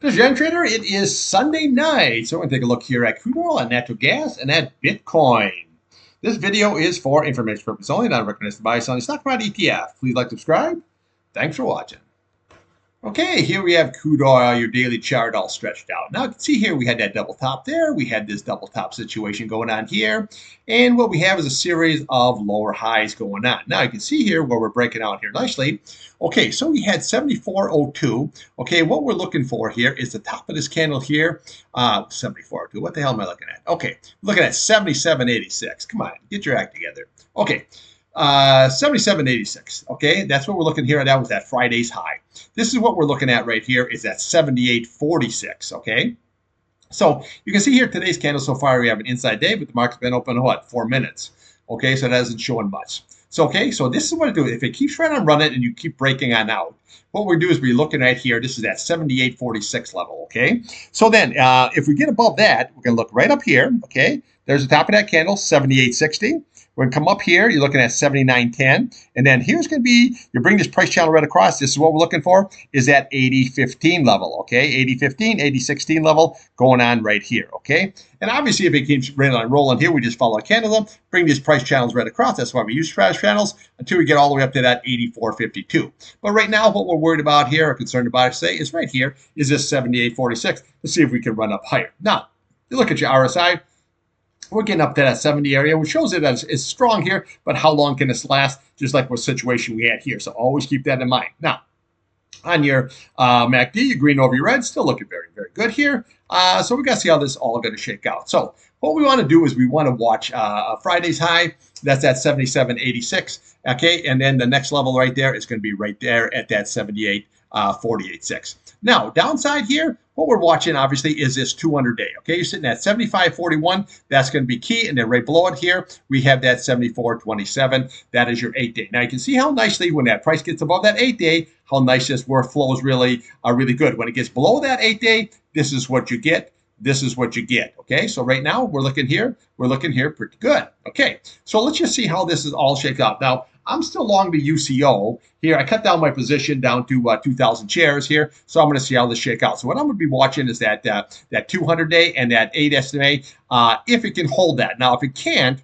This is Irontrader. It is Sunday night, so we're going to take a look here at crude oil, and natural gas, and at Bitcoin. This video is for information purposes only, not recommended to buy, selling stock market ETF. Please like, subscribe. Thanks for watching. Okay, here we have crude oil, your daily chart all stretched out. Now you can see here we had that double top there. We had this double top situation going on here. And what we have is a series of lower highs going on. Now you can see here where we're breaking out here nicely. Okay, so we had 74.02. Okay, what we're looking for here is the top of this candle here. 74.02. What the hell am I looking at? Okay, looking at 77.86. Come on, get your act together. Okay. 77.86. Okay, that's what we're looking here at. That was that Friday's high. This is what we're looking at right here is at 78.46. Okay, so you can see here today's candle so far we have an inside day, but the market's been open what 4 minutes. Okay, so that isn't showing much. So okay, so this is what it do. If it keeps right on running and you keep breaking on out, what we do is we're looking right here. This is at 78.46 level. Okay, so then if we get above that, we're gonna look right up here. Okay, there's the top of that candle, 78.60. We're going to come up here. You're looking at 79.10. And then here's going to be, you bring this price channel right across. This is what we're looking for, is that 80.15 level, okay? 80.15, 80.16 level going on right here, okay? And obviously, if it keeps rolling here, we just follow a candle up, bring these price channels right across. That's why we use price channels until we get all the way up to that 84.52. But right now, what we're worried about here, or concerned about, say, is right here, is this 78.46. Let's see if we can run up higher. Now, you look at your RSI. We're getting up to that 70 area, which shows it as it's strong here, but how long can this last? Just like what situation we had here. So always keep that in mind. Now, on your MACD, your green over your red, still looking very, very good here. So we got to see how this all going to shake out. So what we want to do is we want to watch Friday's high. That's at 77.86. Okay, and then the next level right there is going to be right there at that 78.48.6. Now, downside here, what we're watching, obviously, is this 200-day. Okay, you're sitting at 75.41. That's going to be key. And then right below it here, we have that 74.27. That is your 8-day. Now, you can see how nicely, when that price gets above that 8-day, how nice this workflow is really good. When it gets below that 8-day, this is what you get. This is what you get. Okay, so right now, we're looking here pretty good. Okay, so let's just see how this is all shake out. Now, I'm still long the UCO here. I cut down my position down to 2,000 shares here, so I'm going to see how this shake out. So what I'm going to be watching is that 200-day and that 8 SMA, if it can hold that. Now, if it can't,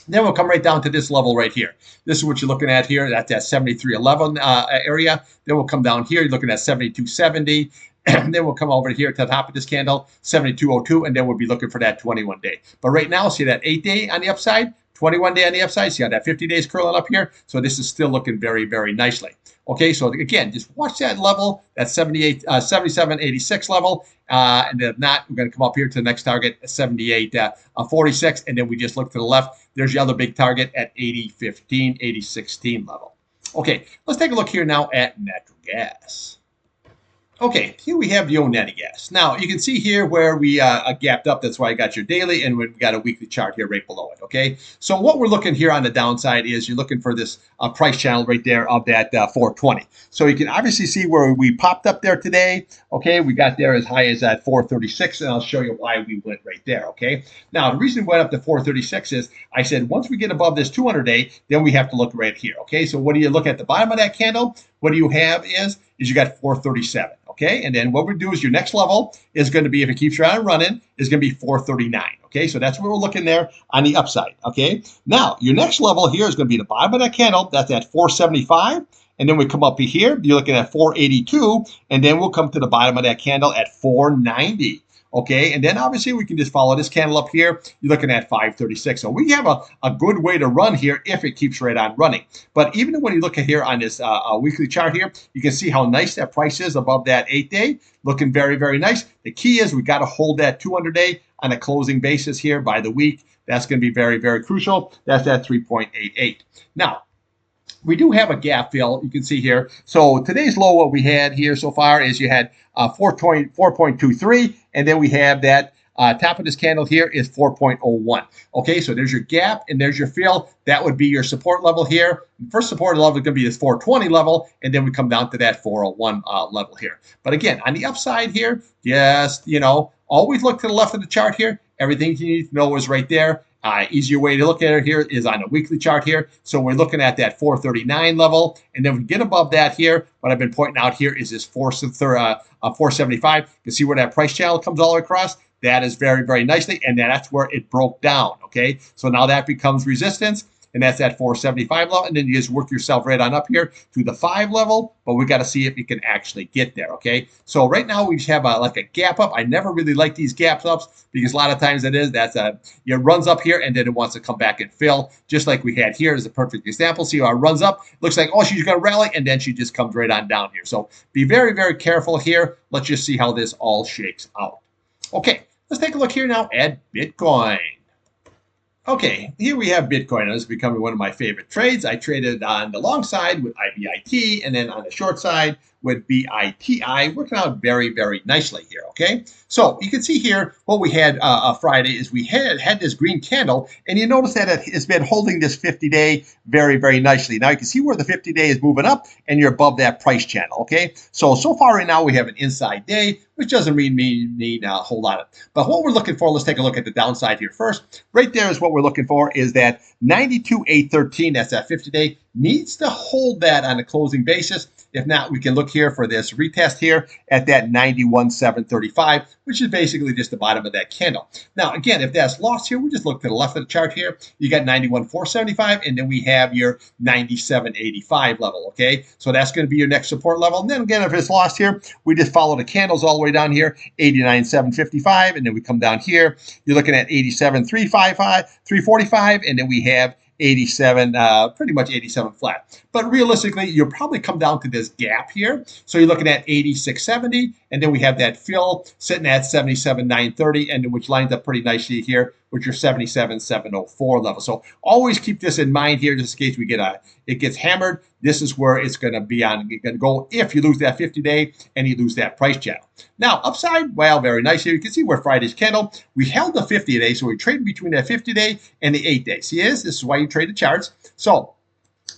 then we'll come right down to this level right here. This is what you're looking at here. That's that 73.11 area. Then we'll come down here. You're looking at 72.70. And then we'll come over here to the top of this candle, 72.02, and then we'll be looking for that 21-day. But right now, see that 8-day on the upside, 21-day on the upside. See how that 50 days curling up here? So this is still looking very, very nicely. Okay, so again, just watch that level, that 77.86 level. And then if not, we're going to come up here to the next target, 78.46. And then we just look to the left. There's your other big target at 80.15, 80.16 level. Okay, let's take a look here now at natural gas. Okay, here we have the old natty gas. Now, you can see here where we gapped up. That's why I got your daily, and we've got a weekly chart here right below it, okay? So what we're looking here on the downside is you're looking for this price channel right there of that 420. So you can obviously see where we popped up there today, okay? We got there as high as that 436, and I'll show you why we went right there, okay? Now, the reason we went up to 436 is I said once we get above this 200-day, then we have to look right here, okay? So what do you look at the bottom of that candle? What do you have is you got 437. Okay, and then what we do is your next level is going to be, if it keeps right on running, is going to be 439. Okay, so that's where we're looking there on the upside. Okay, now your next level here is going to be the bottom of that candle. That's at 475. And then we come up here, you're looking at 482, and then we'll come to the bottom of that candle at 490. Okay, and then obviously we can just follow this candle up here. You're looking at 536. So we have a good way to run here if it keeps right on running. But even when you look at here on this weekly chart here, you can see how nice that price is above that 8-day. Looking very, very nice. The key is we got to hold that 200-day on a closing basis here by the week. That's going to be very, very crucial. That's at 3.88. Now, we do have a gap fill, you can see here. So today's low, what we had here so far is you had 4.23, and then we have that top of this candle here is 4.01. Okay, so there's your gap and there's your fill. That would be your support level here. First support level is going to be this 420 level, and then we come down to that 401 level here. But again, on the upside here, just, always look to the left of the chart here. Everything you need to know is right there. Easier way to look at it here is on a weekly chart here. So we're looking at that 439 level. And then we get above that here. What I've been pointing out here is this 475. You can see where that price channel comes all the way across. That is very, very nicely. And that's where it broke down. Okay. So now that becomes resistance. And that's at 475 level. And then you just work yourself right on up here to the 5 level. But we got to see if you can actually get there, okay? So right now we have like a gap up. I never really like these gaps ups because a lot of times it runs up here and then it wants to come back and fill, just like we had here is a perfect example. See how it runs up? Looks like, oh, she's going to rally, and then she just comes right on down here. So be very, very careful here. Let's just see how this all shakes out. Okay, let's take a look here now at Bitcoin. Okay, here we have Bitcoin. This is becoming one of my favorite trades. I traded on the long side with IBIT and then on the short side with BITI, working out very, very nicely here, okay? So you can see here what we had Friday is we had this green candle, and you notice that it's been holding this 50-day very, very nicely. Now you can see where the 50-day is moving up, and you're above that price channel, okay? So far right now we have an inside day, which doesn't mean a whole lot. But what we're looking for, let's take a look at the downside here first. Right there is what we're looking for is that 92,813, that's that 50-day, needs to hold that on a closing basis. If not, we can look here for this retest here at that 91,735, which is basically just the bottom of that candle. Now, again, if that's lost here, we just look to the left of the chart here. You got 91,475, and then we have your 97,85 level, okay? So that's going to be your next support level. And then again, if it's lost here, we just follow the candles all the way down here, 89,755, and then we come down here. You're looking at 87,345, and then we have 87, pretty much 87 flat. But realistically, you'll probably come down to this gap here. So you're looking at 86.70, and then we have that fill sitting at 77.930, and which lines up pretty nicely here with your 77.704 level. So always keep this in mind here, just in case it gets hammered. This is where it's going to be on. You're going to go if you lose that 50-day and you lose that price channel. Now, upside, well, very nice here. You can see where Friday's candle, we held the 50-day, so we traded between that 50-day and the 8-day. See this is why you trade the charts. So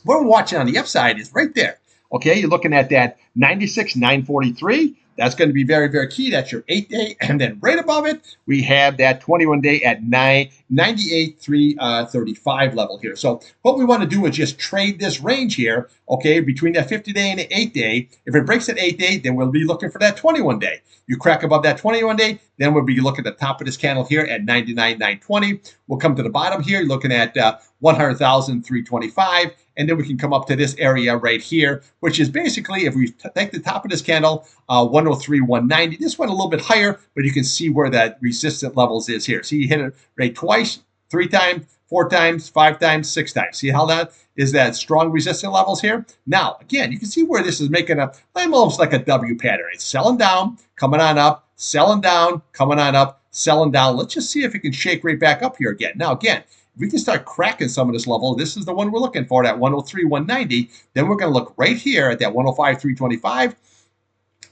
what we're watching on the upside is right there. Okay, you're looking at that 96,943. That's going to be very, very key. That's your 8-day. And then right above it, we have that 21-day at 98,335 level here. So what we want to do is just trade this range here, okay, between that 50-day and the 8-day. If it breaks that 8-day, then we'll be looking for that 21-day. You crack above that 21-day, then we'll be looking at the top of this candle here at 99,920. We'll come to the bottom here, looking at 100,325. And then we can come up to this area right here, which is basically, if we take the top of this candle, 103,190. This went a little bit higher, but you can see where that resistant levels is here. See, you hit it right twice, 3 times, 4 times, 5 times, 6 times. See how that is that strong resistant levels here? Now, again, you can see where this is making almost like a W pattern. It's selling down, coming on up, selling down, coming on up, selling down. Let's just see if it can shake right back up here again. Now, again, if we can start cracking some of this level, this is the one we're looking for, at 103,190. Then we're going to look right here at that 105,325.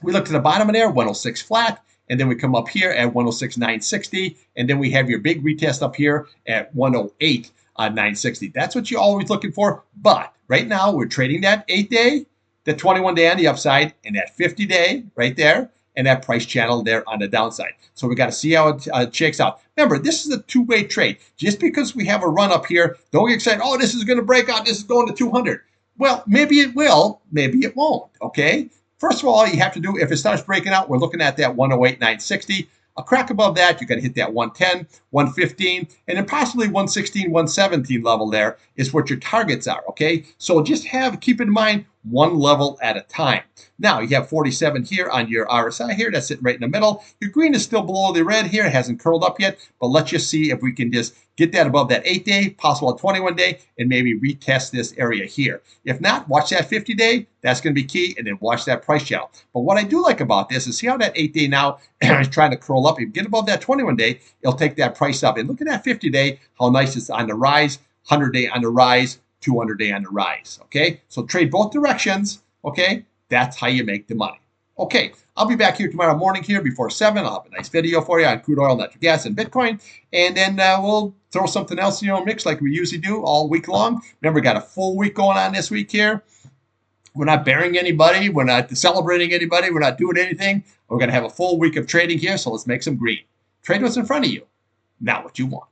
We look to the bottom of there, 106 flat. And then we come up here at 106,960. And then we have your big retest up here at 108,960. That's what you're always looking for. But right now, we're trading that 8-day, the 21-day on the upside, and that 50-day right there, and that price channel there on the downside. So we got to see how it shakes out. Remember, this is a two-way trade. Just because we have a run up here, don't get excited, oh, this is going to break out, this is going to 200. Well, maybe it will, maybe it won't, okay? First of all, you have to do, if it starts breaking out, we're looking at that 108,960. A crack above that, you got to hit that 110, 115, and then possibly 116, 117 level there is what your targets are, okay? So just keep in mind, one level at a time. Now, you have 47 here on your RSI here. That's sitting right in the middle. Your green is still below the red here. It hasn't curled up yet, but let's just see if we can just get that above that 8-day, possible 21-day, and maybe retest this area here. If not, watch that 50-day. That's going to be key, and then watch that price channel. But what I do like about this is see how that 8-day now is trying to curl up. If you get above that 21-day, it'll take that price up. And look at that 50-day, how nice it's on the rise, 100-day on the rise, 200-day on the rise, okay? So trade both directions, okay? That's how you make the money. Okay, I'll be back here tomorrow morning here before 7. I'll have a nice video for you on crude oil, natural gas, and Bitcoin. And then we'll throw something else, mix like we usually do all week long. Remember, we got a full week going on this week here. We're not burying anybody. We're not celebrating anybody. We're not doing anything. We're going to have a full week of trading here, so let's make some green. Trade what's in front of you, not what you want.